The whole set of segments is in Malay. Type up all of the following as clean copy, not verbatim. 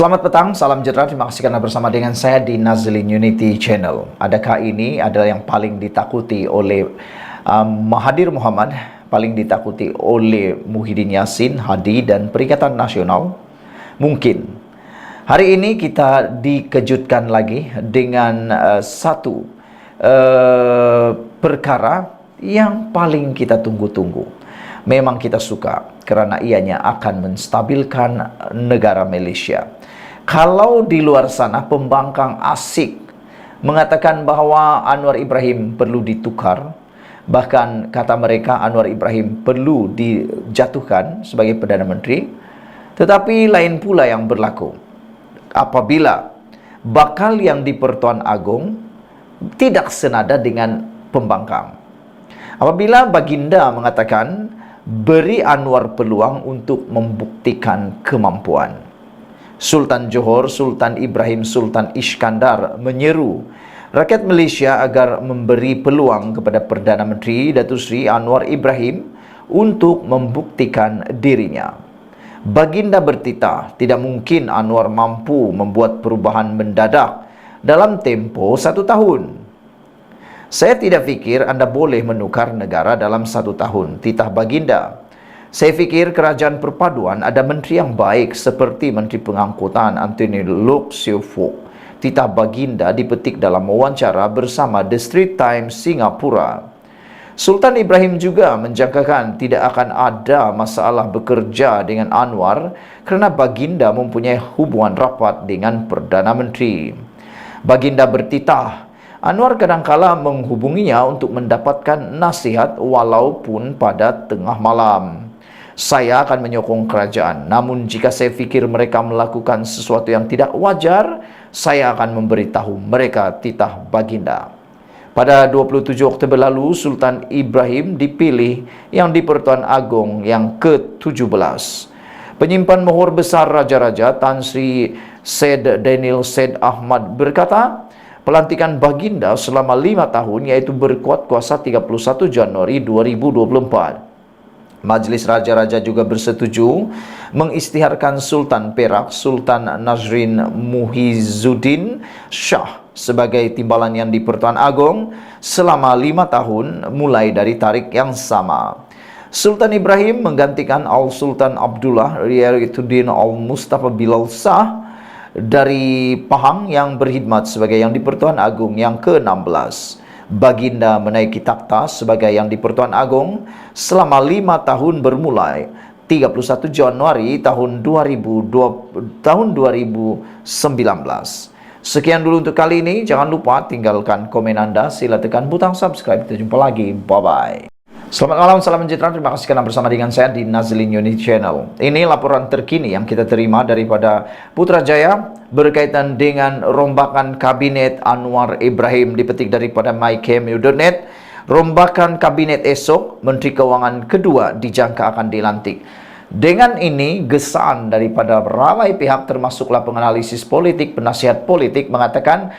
Selamat petang, salam sejahtera. Terima kasih karena bersama dengan saya di Nazlin Unity Channel. Adakah ini adalah yang paling ditakuti oleh Mahathir Mohamad, paling ditakuti oleh Muhyiddin Yassin, Hadi, dan Perikatan Nasional? Mungkin. Hari ini kita dikejutkan lagi dengan satu perkara yang paling kita tunggu-tunggu. Memang kita suka karena ianya akan menstabilkan negara Malaysia. Kalau di luar sana pembangkang asik mengatakan bahwa Anwar Ibrahim perlu ditukar, bahkan kata mereka Anwar Ibrahim perlu dijatuhkan sebagai Perdana Menteri, tetapi lain pula yang berlaku apabila bakal yang di Pertuan Agong tidak senada dengan pembangkang. Apabila Baginda mengatakan beri Anwar peluang untuk membuktikan kemampuan. Sultan Johor, Sultan Ibrahim, Sultan Iskandar menyeru rakyat Malaysia agar memberi peluang kepada Perdana Menteri Datuk Seri Anwar Ibrahim untuk membuktikan dirinya. Baginda bertitah tidak mungkin Anwar mampu membuat perubahan mendadak dalam tempoh 1 tahun. Saya tidak fikir anda boleh menukar negara dalam 1 tahun, titah Baginda. Saya fikir kerajaan perpaduan ada menteri yang baik seperti Menteri Pengangkutan Anthony Loke Siu Fook. Titah Baginda dipetik dalam wawancara bersama The Straits Times Singapura. Sultan Ibrahim juga menjangkakan tidak akan ada masalah bekerja dengan Anwar kerana Baginda mempunyai hubungan rapat dengan Perdana Menteri. Baginda bertitah Anwar kadangkala menghubunginya untuk mendapatkan nasihat walaupun pada tengah malam. Saya akan menyokong kerajaan, namun jika saya fikir mereka melakukan sesuatu yang tidak wajar, saya akan memberitahu mereka, titah Baginda. Pada 27 Oktober lalu, Sultan Ibrahim dipilih yang di Pertuan Agong yang ke-17. Penyimpan Mohor Besar Raja-Raja Tan Sri Syed Daniel Syed Ahmad berkata, pelantikan Baginda selama 5 tahun iaitu berkuat kuasa 31 Januari 2024. Majlis Raja-Raja juga bersetuju mengisytiharkan Sultan Perak Sultan Nazrin Muhizzuddin Shah sebagai timbalan yang di Pertuan Agong selama 5 tahun mulai dari tarikh yang sama. Sultan Ibrahim menggantikan Al-Sultan Abdullah Riayatuddin Al-Mustafa Bilal Shah dari Pahang yang berkhidmat sebagai yang di Pertuan Agong yang ke-16. Baginda menaiki takhta sebagai yang di Pertuan Agong selama 5 tahun bermulai 31 Januari tahun 2019. Sekian dulu untuk kali ini. Jangan lupa tinggalkan komen anda, sila tekan butang subscribe. Kita jumpa lagi. Bye-bye. Selamat malam, salam sejahtera. Terima kasih karena bersama dengan saya di Nazlin Unity Channel. Ini laporan terkini yang kita terima daripada Putrajaya berkaitan dengan rombakan kabinet Anwar Ibrahim, dipetik daripada myKMU.net. Rombakan kabinet esok, Menteri Kewangan kedua dijangka akan dilantik. Dengan ini, gesaan daripada ramai pihak termasuklah penganalisis politik, penasihat politik mengatakan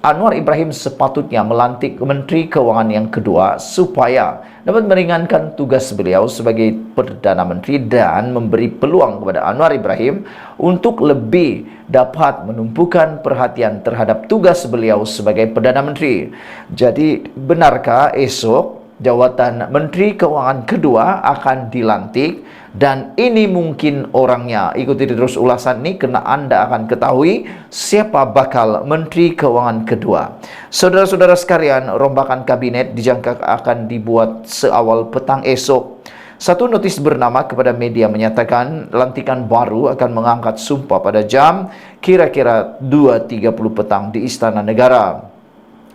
Anwar Ibrahim sepatutnya melantik Menteri Kewangan yang kedua supaya dapat meringankan tugas beliau sebagai Perdana Menteri dan memberi peluang kepada Anwar Ibrahim untuk lebih dapat menumpukan perhatian terhadap tugas beliau sebagai Perdana Menteri. Jadi, benarkah esok jawatan Menteri Kewangan kedua akan dilantik? Dan ini mungkin orangnya. Ikuti terus ulasan ini kerana anda akan ketahui siapa bakal Menteri Kewangan kedua. Saudara-saudara sekalian, rombakan kabinet dijangka akan dibuat seawal petang esok. Satu notis bernama kepada media menyatakan lantikan baru akan mengangkat sumpah pada jam kira-kira 2.30 petang di Istana Negara.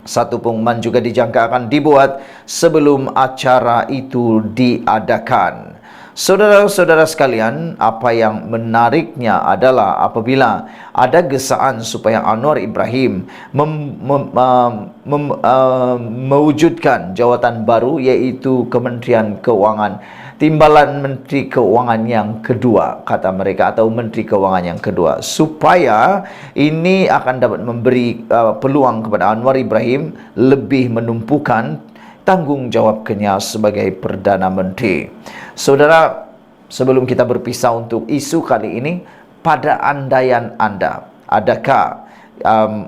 Satu pengumuman juga dijangka akan dibuat sebelum acara itu diadakan. Saudara-saudara sekalian, apa yang menariknya adalah apabila ada gesaan supaya Anwar Ibrahim mewujudkan jawatan baru iaitu Kementerian Kewangan, timbalan Menteri Kewangan yang kedua, kata mereka, atau Menteri Kewangan yang kedua, supaya ini akan dapat memberi peluang kepada Anwar Ibrahim lebih menumpukan tanggungjawabnya sebagai Perdana Menteri. Saudara, sebelum kita berpisah untuk isu kali ini, pada andaian Anda, adakah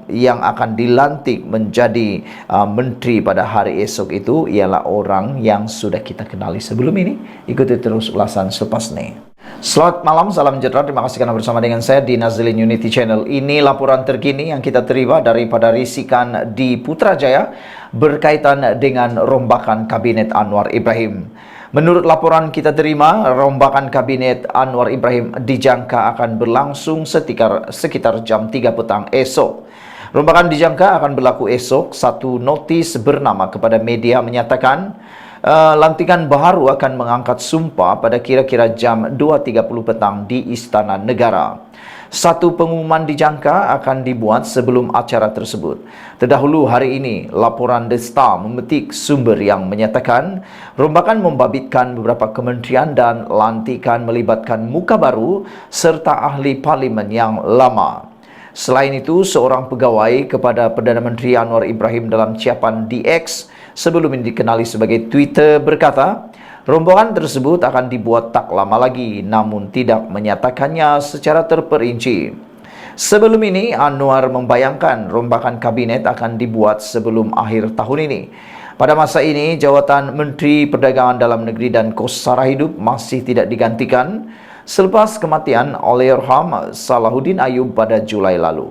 yang akan dilantik menjadi menteri pada hari esok itu ialah orang yang sudah kita kenali sebelum ini? Ikuti terus ulasan selepas ini. Selamat malam, salam sejahtera. Terima kasih karena bersama dengan saya di Nazilin Unity Channel. Ini laporan terkini yang kita terima daripada risikan di Putrajaya berkaitan dengan rombakan Kabinet Anwar Ibrahim. Menurut laporan kita terima, rombakan Kabinet Anwar Ibrahim dijangka akan berlangsung sekitar jam 3 petang esok. Rombakan dijangka akan berlaku esok. Satu notis bernama kepada media menyatakan lantikan baru akan mengangkat sumpah pada kira-kira jam 2.30 petang di Istana Negara. Satu pengumuman dijangka akan dibuat sebelum acara tersebut. Terdahulu hari ini, laporan The Star memetik sumber yang menyatakan rombakan membabitkan beberapa kementerian dan lantikan melibatkan muka baru serta ahli parlimen yang lama. Selain itu, seorang pegawai kepada Perdana Menteri Anwar Ibrahim dalam ciapan di X sebelum ini dikenali sebagai Twitter berkata, rombongan tersebut akan dibuat tak lama lagi, namun tidak menyatakannya secara terperinci. Sebelum ini, Anwar membayangkan rombakan kabinet akan dibuat sebelum akhir tahun ini. Pada masa ini, jawatan Menteri Perdagangan Dalam Negeri dan Kos Sara Hidup masih tidak digantikan selepas kematian Allahyarham Salahuddin Ayub pada Julai lalu.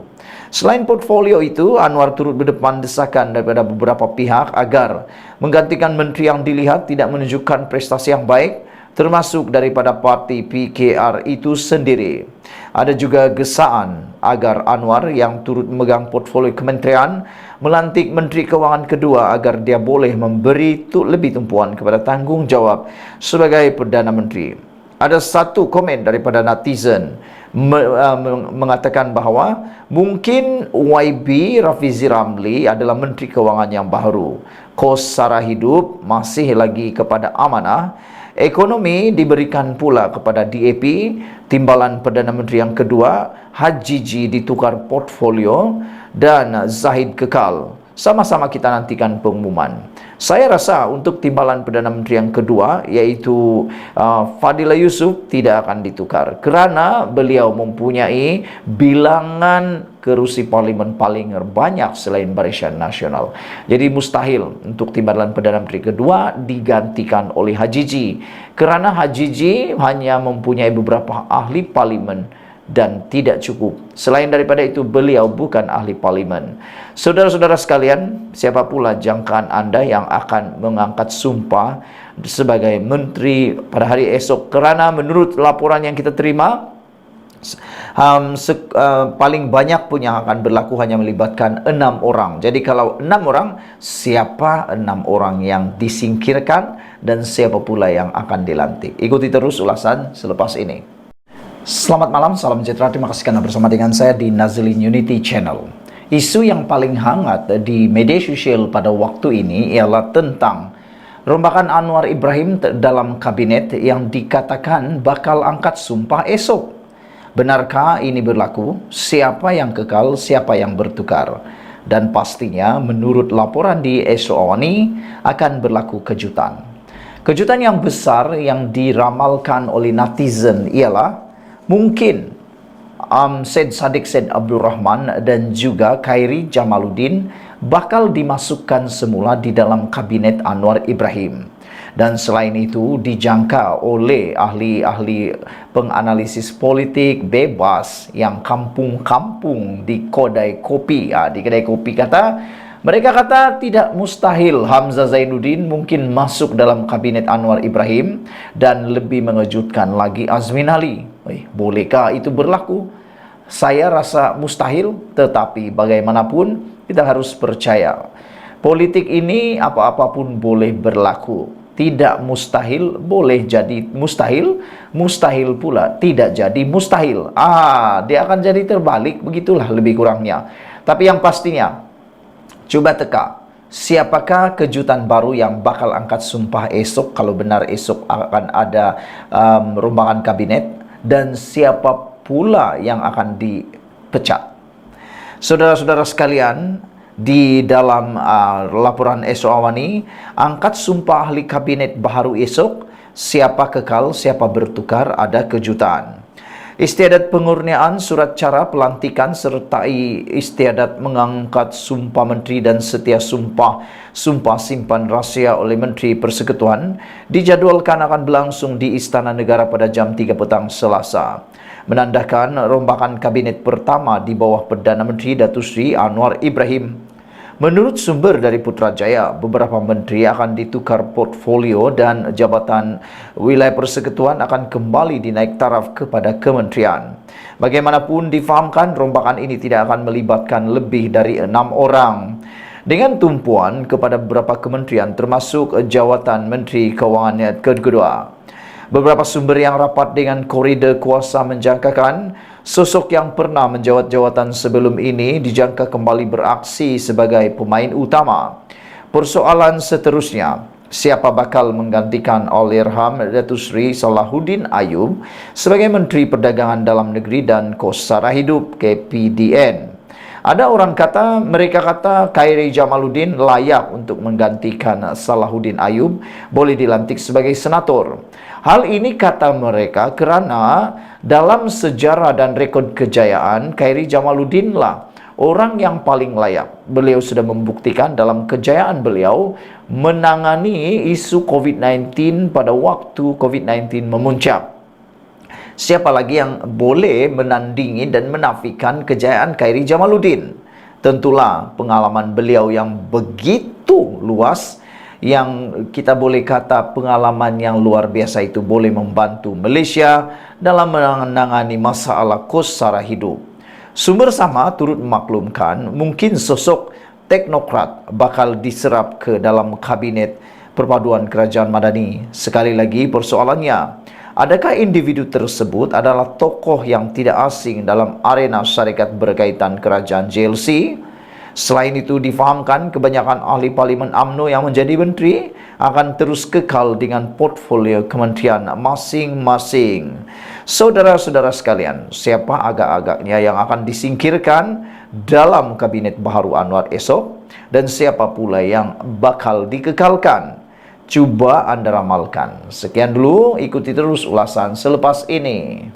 Selain portfolio itu, Anwar turut berdepan desakan daripada beberapa pihak agar menggantikan menteri yang dilihat tidak menunjukkan prestasi yang baik, termasuk daripada parti PKR itu sendiri. Ada juga gesaan agar Anwar yang turut memegang portfolio kementerian melantik Menteri Keuangan kedua agar dia boleh memberi lebih tumpuan kepada tanggungjawab sebagai Perdana Menteri. Ada satu komen daripada netizen mengatakan bahawa mungkin YB Rafizi Ramli adalah Menteri Keuangan yang baru. Kos Sara Hidup masih lagi kepada amanah. Ekonomi diberikan pula kepada DAP, Timbalan Perdana Menteri yang kedua. Haji G ditukar portfolio dan Zahid kekal. Sama-sama kita nantikan pengumuman. Saya rasa untuk Timbalan Perdana Menteri yang kedua, iaitu Fadila Yusuf, tidak akan ditukar kerana beliau mempunyai bilangan kerusi parlimen paling banyak selain Barisan Nasional. Jadi mustahil untuk Timbalan Perdana Menteri kedua digantikan oleh Haji G, kerana Haji G hanya mempunyai beberapa ahli parlimen dan tidak cukup. Selain daripada itu, beliau bukan ahli parlimen. Saudara-saudara sekalian, siapa pula jangkaan anda yang akan mengangkat sumpah sebagai menteri pada hari esok? Kerana menurut laporan yang kita terima, paling banyak pun yang akan berlaku hanya melibatkan 6 orang. Jadi kalau 6 orang, siapa 6 orang yang disingkirkan dan siapa pula yang akan dilantik? Ikuti terus ulasan selepas ini. Selamat malam, salam sejahtera. Terima kasih karena bersama dengan saya di Nazilin Unity Channel. Isu yang paling hangat di media sosial pada waktu ini ialah tentang rombakan Anwar Ibrahim dalam kabinet yang dikatakan bakal angkat sumpah esok. Benarkah ini berlaku? Siapa yang kekal, siapa yang bertukar? Dan pastinya menurut laporan di Esok akan berlaku kejutan. Kejutan yang besar yang diramalkan oleh netizen ialah mungkin Syed Saddiq Syed Abdul Rahman dan juga Khairi Jamaluddin bakal dimasukkan semula di dalam kabinet Anwar Ibrahim. Dan selain itu dijangka oleh ahli-ahli penganalisis politik bebas yang kampung-kampung di kedai kopi. Di kedai kopi mereka kata tidak mustahil Hamzah Zainuddin mungkin masuk dalam kabinet Anwar Ibrahim, dan lebih mengejutkan lagi Azmin Ali. Bolehkah itu berlaku? Saya rasa mustahil, tetapi bagaimanapun kita harus percaya. Politik ini apa-apapun boleh berlaku. Tidak mustahil boleh jadi mustahil, mustahil pula tidak jadi mustahil. Dia akan jadi terbalik, begitulah lebih kurangnya. Tapi yang pastinya, coba teka, siapakah kejutan baru yang bakal angkat sumpah esok kalau benar esok akan ada rombakan kabinet, dan siapa pula yang akan dipecat? Saudara-saudara sekalian, di dalam laporan Esok Awani, angkat sumpah ahli kabinet baru esok, siapa kekal, siapa bertukar, ada kejutan. Istiadat pengurniaan surat cara pelantikan sertai istiadat mengangkat sumpah menteri dan setia sumpah simpan rahsia oleh Menteri Persekutuan dijadwalkan akan berlangsung di Istana Negara pada jam 3 petang Selasa. Menandakan rombakan kabinet pertama di bawah Perdana Menteri Datuk Seri Anwar Ibrahim. Menurut sumber dari Putrajaya, beberapa menteri akan ditukar portfolio dan jabatan wilayah persekutuan akan kembali dinaik taraf kepada kementerian. Bagaimanapun difahamkan, rombakan ini tidak akan melibatkan lebih dari 6 orang. Dengan tumpuan kepada beberapa kementerian termasuk jawatan Menteri Kewangan kedua. Beberapa sumber yang rapat dengan koridor kuasa menjangkakan sosok yang pernah menjawat jawatan sebelum ini dijangka kembali beraksi sebagai pemain utama. Persoalan seterusnya, siapa bakal menggantikan Allahyarham Datuk Seri Salahuddin Ayub sebagai Menteri Perdagangan Dalam Negeri dan Kos Sara Hidup KPDN? Ada orang mereka kata Khairy Jamaluddin layak untuk menggantikan Salahuddin Ayub, boleh dilantik sebagai senator. Hal ini kata mereka kerana dalam sejarah dan rekod kejayaan, Khairy Jamaluddin lah orang yang paling layak. Beliau sudah membuktikan dalam kejayaan beliau menangani isu COVID-19 pada waktu COVID-19 memuncak. Siapa lagi yang boleh menandingi dan menafikan kejayaan Khairy Jamaluddin? Tentulah pengalaman beliau yang begitu luas, yang kita boleh kata pengalaman yang luar biasa itu boleh membantu Malaysia dalam menangani masalah kos sara hidup. Sumber sama turut memaklumkan mungkin sosok teknokrat bakal diserap ke dalam kabinet perpaduan kerajaan madani. Sekali lagi persoalannya, adakah individu tersebut adalah tokoh yang tidak asing dalam arena syarikat berkaitan kerajaan JLC? Selain itu difahamkan kebanyakan ahli Parlimen UMNO yang menjadi menteri akan terus kekal dengan portfolio kementerian masing-masing. Saudara-saudara sekalian, siapa agak-agaknya yang akan disingkirkan dalam kabinet baharu Anwar esok dan siapa pula yang bakal dikekalkan? Cuba Anda ramalkan. Sekian dulu, ikuti terus ulasan selepas ini.